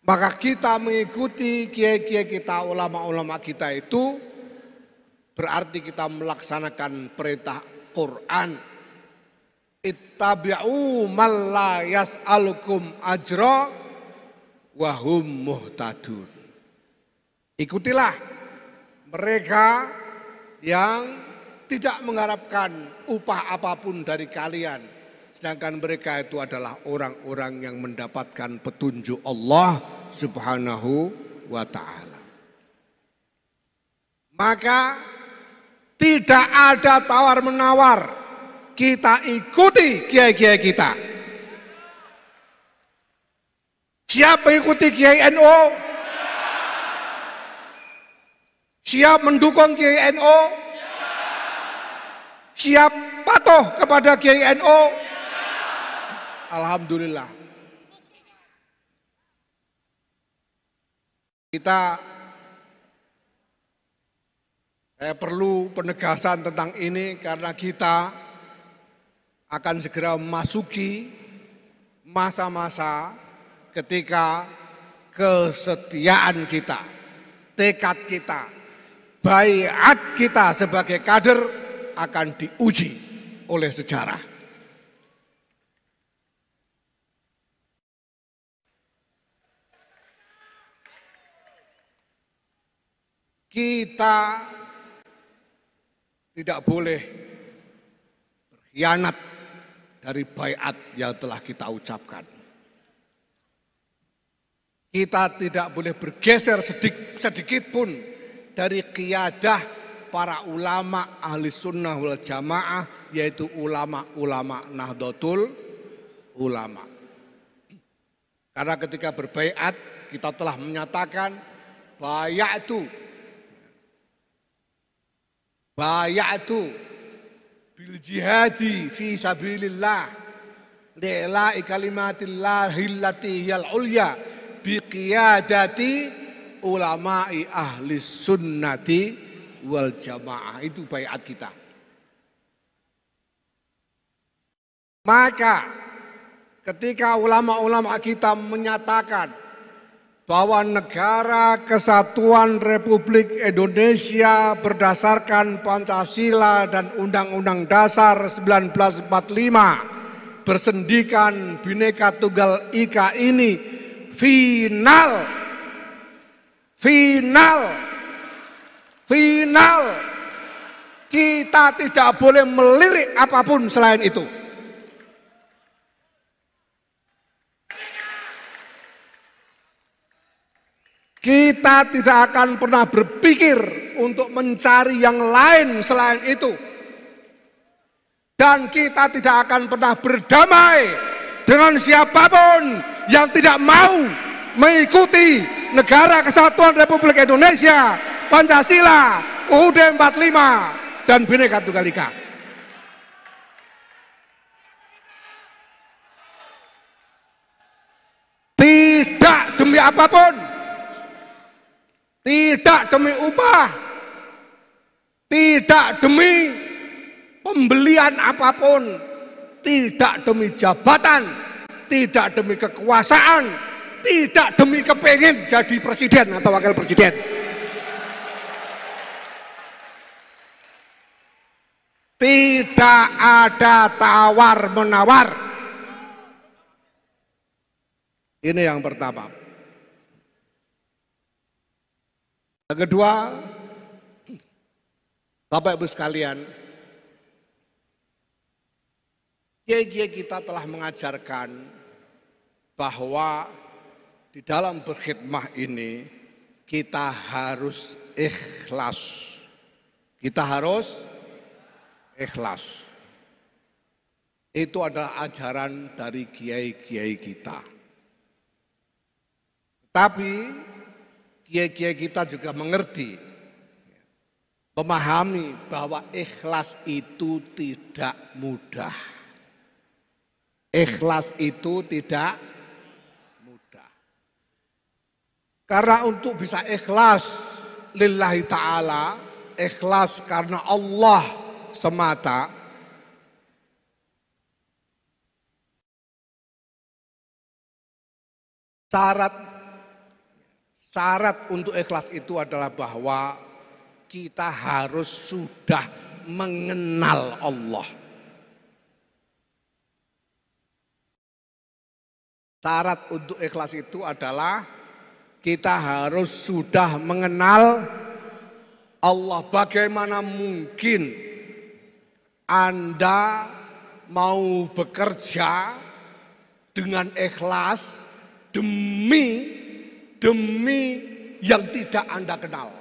Maka kita mengikuti kiai-kiai kita, ulama-ulama kita itu berarti kita melaksanakan perintah Quran. Ittabi'u man la yas'alukum ajra wa hum muhtadun. Ikutilah mereka yang tidak mengharapkan upah apapun dari kalian, sedangkan mereka itu adalah orang-orang yang mendapatkan petunjuk Allah Subhanahu wa ta'ala. Maka tidak ada tawar-menawar, kita ikuti kiai-kiai kita. Siap mengikuti Kiai NU? Siap mendukung Kiai NU? Siap patuh kepada Kiai NU? Alhamdulillah. Saya perlu penegasan tentang ini karena kita akan segera memasuki masa-masa ketika kesetiaan kita, tekad kita, baiat kita sebagai kader akan diuji oleh sejarah. Kita tidak boleh berkhianat dari baiat yang telah kita ucapkan. Kita tidak boleh bergeser sedikit pun dari qiyadah para ulama ahli sunnah wal jamaah, yaitu ulama-ulama Nahdlatul Ulama. Karena ketika berbaiat kita telah menyatakan bayatu bil jihadi fi sabilillah li'la'i kalimatillahillati hiyal ulya biqiyadati ulama'i ahli sunnati wal jamaah. Itu baiat kita. Maka ketika ulama-ulama kita menyatakan bahwa negara kesatuan Republik Indonesia berdasarkan Pancasila dan Undang-Undang Dasar 1945 bersendikan Bhinneka Tunggal Ika ini final. Kita tidak boleh melirik apapun selain itu. Kita tidak akan pernah berpikir untuk mencari yang lain selain itu. Dan kita tidak akan pernah berdamai dengan siapapun yang tidak mau mengikuti Negara Kesatuan Republik Indonesia, Pancasila, UUD 45, dan Bhinneka Tunggal Ika. Tidak demi apapun. Tidak demi upah, tidak demi pembelian apapun, tidak demi jabatan, tidak demi kekuasaan, tidak demi kepingin jadi presiden atau wakil presiden. Tidak ada tawar-menawar. Ini yang pertama. Yang kedua, Bapak Ibu sekalian, kiai-kiai kita telah mengajarkan bahwa di dalam berkhidmah ini kita harus ikhlas. Kita harus ikhlas. Itu adalah ajaran dari kiai-kiai kita. Tapi kiai-kiai kita juga mengerti, memahami bahwa ikhlas itu tidak mudah. Ikhlas itu tidak mudah. Karena untuk bisa ikhlas lillahi ta'ala, ikhlas karena Allah semata, syarat Syarat untuk ikhlas itu adalah bahwa kita harus sudah mengenal Allah. Syarat untuk ikhlas itu adalah kita harus sudah mengenal Allah. Bagaimana mungkin Anda mau bekerja dengan ikhlas demi yang tidak Anda kenal?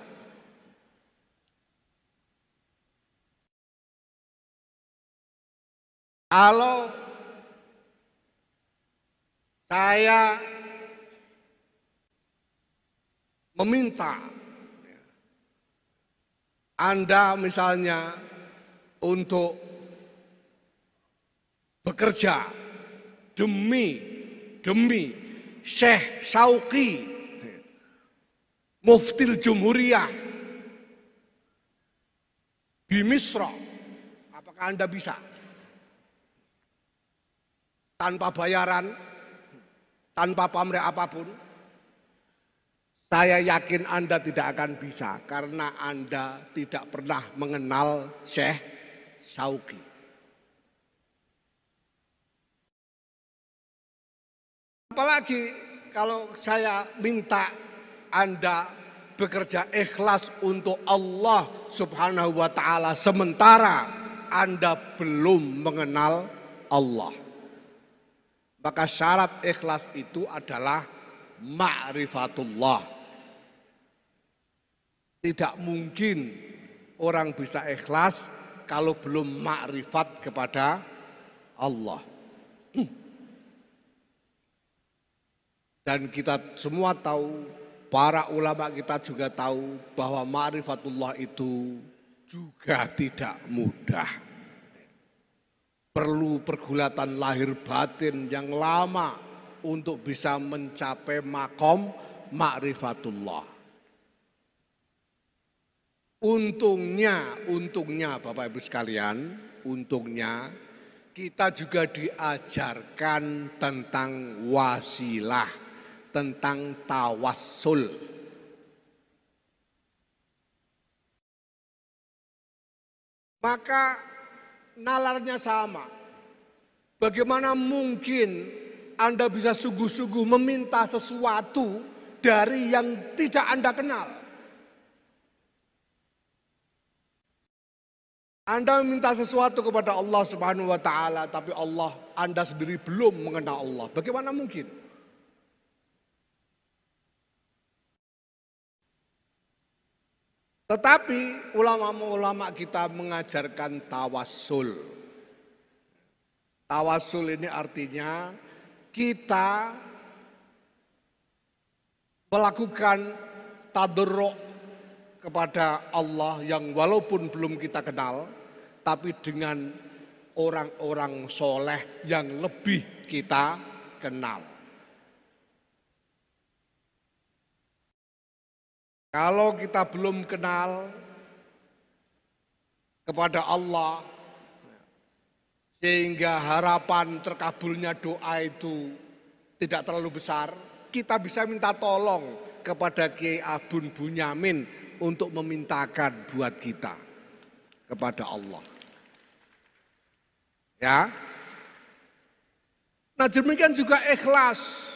Kalau saya meminta Anda misalnya untuk bekerja demi Syekh Syauqi, Muftil Jumhuriyah di Misra, apakah Anda bisa? Tanpa bayaran, tanpa pamrih apapun? Saya yakin Anda tidak akan bisa karena Anda tidak pernah mengenal Syekh Syauqi. Apalagi kalau saya minta Anda bekerja ikhlas untuk Allah Subhanahu wa taala sementara Anda belum mengenal Allah. Maka syarat ikhlas itu adalah ma'rifatullah. Tidak mungkin orang bisa ikhlas kalau belum ma'rifat kepada Allah. Dan kita semua tahu, para ulama kita juga tahu bahwa ma'rifatullah itu juga tidak mudah. Perlu pergulatan lahir batin yang lama untuk bisa mencapai makom ma'rifatullah. Untungnya Bapak Ibu sekalian, untungnya kita juga diajarkan tentang wasilah, tentang tawassul. Maka nalarnya sama. Bagaimana mungkin Anda bisa sungguh-sungguh meminta sesuatu dari yang tidak Anda kenal? Anda meminta sesuatu kepada Allah Subhanahu wa taala, tapi Anda sendiri belum mengenal Allah. Bagaimana mungkin? Tetapi ulama-ulama kita mengajarkan tawassul. Tawassul ini artinya kita melakukan tadarruk kepada Allah yang walaupun belum kita kenal, tapi dengan orang-orang soleh yang lebih kita kenal. Kalau kita belum kenal kepada Allah, sehingga harapan terkabulnya doa itu tidak terlalu besar, kita bisa minta tolong kepada Kiai Abun Bunyamin untuk memintakan buat kita kepada Allah. Ya. Nah, demikian juga ikhlas.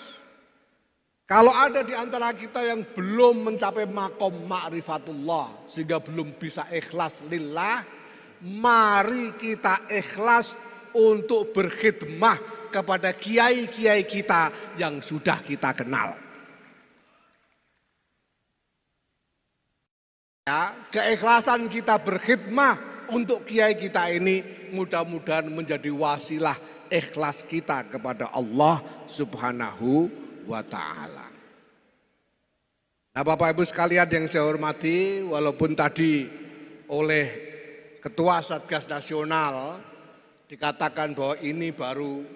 Kalau ada di antara kita yang belum mencapai makom ma'rifatullah sehingga belum bisa ikhlas lillah, mari kita ikhlas untuk berkhidmah kepada kiai-kiai kita yang sudah kita kenal. Ya, keikhlasan kita berkhidmah untuk kiai kita ini mudah-mudahan menjadi wasilah ikhlas kita kepada Allah Subhanahu wa ta'ala. Nah, Bapak Ibu sekalian yang saya hormati, walaupun tadi oleh Ketua Satgas Nasional dikatakan bahwa ini baru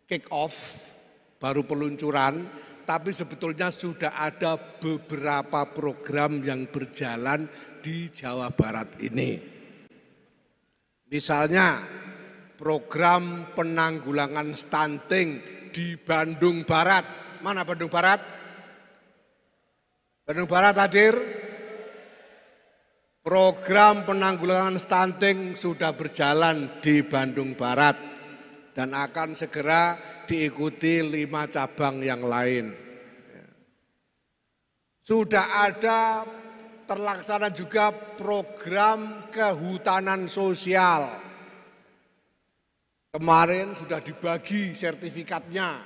kick off, baru peluncuran, tapi sebetulnya sudah ada beberapa program yang berjalan di Jawa Barat ini. Misalnya program penanggulangan stunting di Bandung Barat. Mana Bandung Barat? Bandung Barat hadir. Program penanggulangan stunting sudah berjalan di Bandung Barat dan akan segera diikuti 5 cabang yang lain. Sudah ada terlaksana juga program kehutanan sosial. Kemarin sudah dibagi sertifikatnya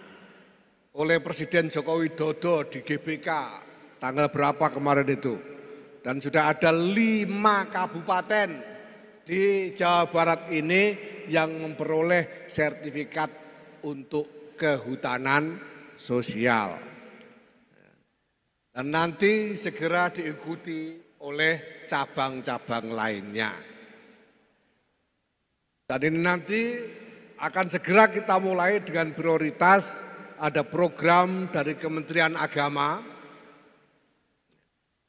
oleh Presiden Joko Widodo di GBK. Tanggal berapa kemarin itu? Dan sudah ada 5 kabupaten di Jawa Barat ini yang memperoleh sertifikat untuk kehutanan sosial. Dan nanti segera diikuti oleh cabang-cabang lainnya. Dan ini nanti akan segera kita mulai dengan prioritas ada program dari Kementerian Agama.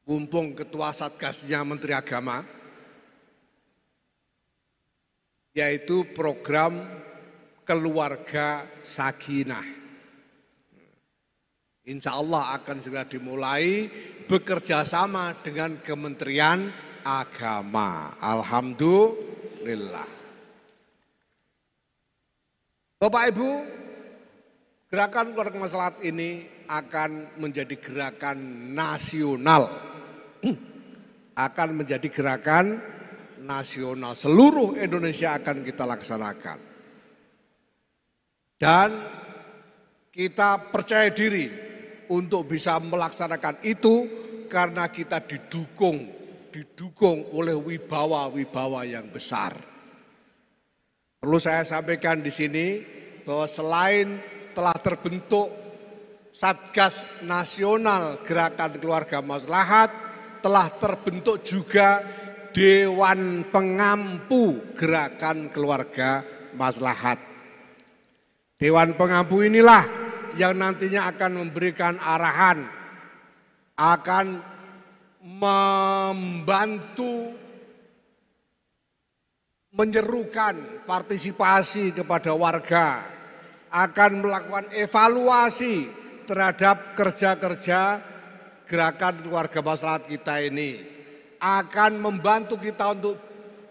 Mumpung ketua Satgasnya Menteri Agama, yaitu program Keluarga Sakinah. Insya Allah akan segera dimulai bekerja sama dengan Kementerian Agama. Alhamdulillah. Bapak Ibu, gerakan keluarga maslahat ini akan menjadi gerakan nasional. Akan menjadi gerakan nasional. Seluruh Indonesia akan kita laksanakan. Dan kita percaya diri untuk bisa melaksanakan itu karena kita didukung oleh wibawa-wibawa yang besar. Perlu saya sampaikan di sini bahwa selain telah terbentuk Satgas Nasional Gerakan Keluarga Maslahat, telah terbentuk juga Dewan Pengampu Gerakan Keluarga Maslahat. Dewan Pengampu inilah yang nantinya akan memberikan arahan, akan membantu menyerukan partisipasi kepada warga, akan melakukan evaluasi terhadap kerja-kerja Gerakan Keluarga Maslahat kita ini, akan membantu kita untuk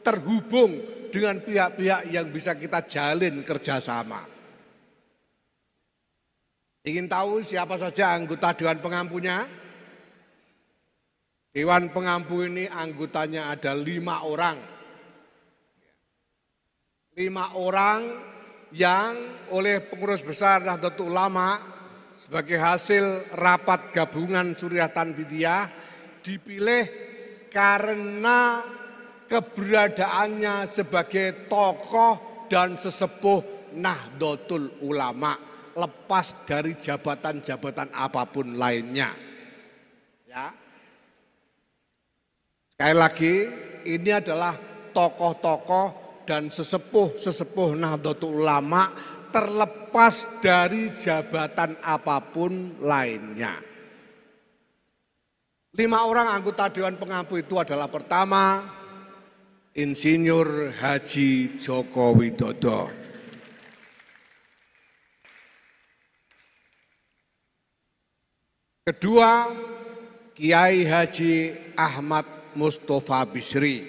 terhubung dengan pihak-pihak yang bisa kita jalin kerjasama. Ingin tahu siapa saja anggota Dewan Pengampunya? Dewan Pengampu ini anggotanya ada 5 orang. 5 orang yang oleh pengurus besar Nahdlatul Ulama sebagai hasil rapat gabungan Suriah Tanfidiyah dipilih karena keberadaannya sebagai tokoh dan sesepuh Nahdlatul Ulama lepas dari jabatan-jabatan apapun lainnya. Ya. Sekali lagi, ini adalah tokoh-tokoh dan sesepuh-sesepuh Nahdlatul Ulama terlepas dari jabatan apapun lainnya. 5 orang anggota Dewan Pengampu itu adalah pertama, Insinyur Haji Joko Widodo. Kedua, Kiai Haji Ahmad Mustofa Bisri.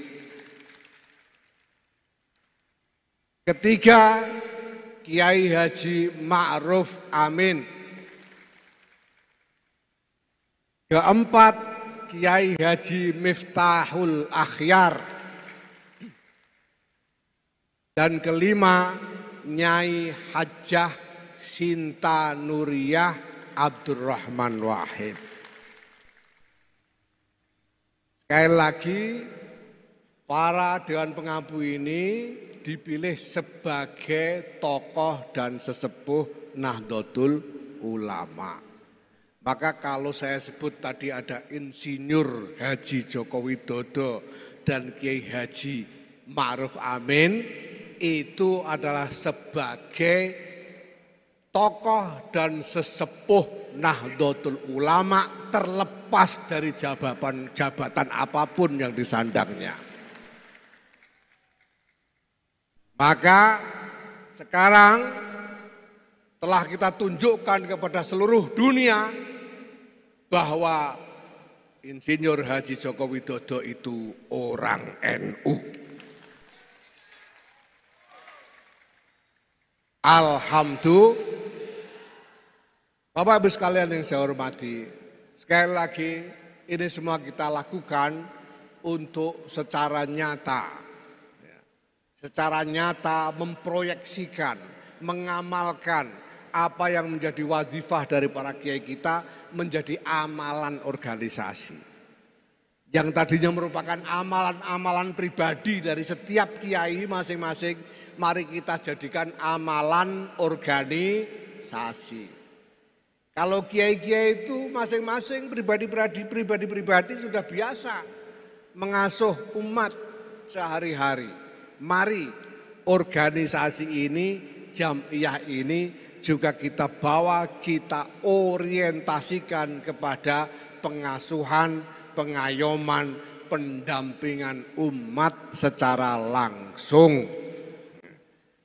Ketiga, Kiai Haji Ma'ruf Amin. Keempat, Kiai Haji Miftahul Akhyar. Dan kelima, Nyai Hajjah Sinta Nuriyah Abdurrahman Wahid. Sekali lagi, para Dewan Pengampu ini dipilih sebagai tokoh dan sesepuh Nahdlatul Ulama. Maka kalau saya sebut tadi ada Insinyur Haji Joko Widodo dan Kiai Haji Ma'ruf Amin, itu adalah sebagai tokoh dan sesepuh Nahdlatul Ulama terlepas dari jabatan apapun yang disandangnya. Maka sekarang telah kita tunjukkan kepada seluruh dunia bahwa Insinyur Haji Joko Widodo itu orang NU. Alhamdulillah. Bapak Ibu sekalian yang saya hormati, sekali lagi ini semua kita lakukan untuk secara nyata. Secara nyata memproyeksikan, mengamalkan apa yang menjadi wadifah dari para kiai kita menjadi amalan organisasi. Yang tadinya merupakan amalan-amalan pribadi dari setiap kiai masing-masing, mari kita jadikan amalan organisasi. Kalau kiai-kiai itu masing-masing pribadi-pribadi sudah biasa mengasuh umat sehari-hari. Mari organisasi ini, jamiah ini juga kita bawa, kita orientasikan kepada pengasuhan, pengayoman, pendampingan umat secara langsung.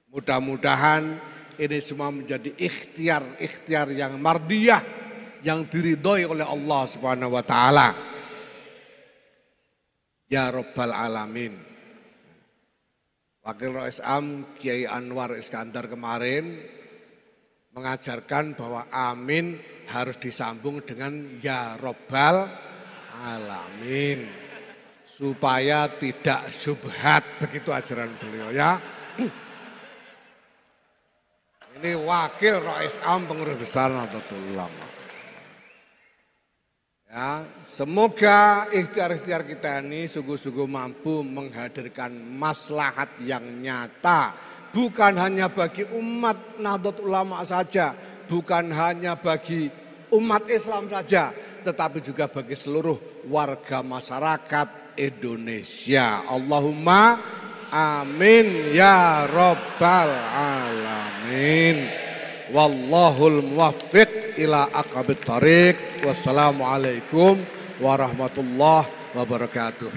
Mudah-mudahan ini semua menjadi ikhtiar yang mardiyah, yang diridhoi oleh Allah Subhanahu wa taala. Ya Rabbal Alamin. Wakil Rais Am Kiai Anwar Iskandar kemarin mengajarkan bahwa amin harus disambung dengan ya Rabbal Alamin. Supaya tidak syubhat, begitu ajaran beliau ya. Ini Wakil Rais Am Pengurus Besar Nahdlatul Ulama. Ya, semoga ikhtiar-ikhtiar kita ini sungguh-sungguh mampu menghadirkan maslahat yang nyata. Bukan hanya bagi umat Nahdlatul Ulama saja, bukan hanya bagi umat Islam saja, tetapi juga bagi seluruh warga masyarakat Indonesia. Allahumma amin ya Rabbal Alamin. Wallahul muwaffiq ila aqabit thariq. Wassalamualaikum warahmatullahi wabarakatuh.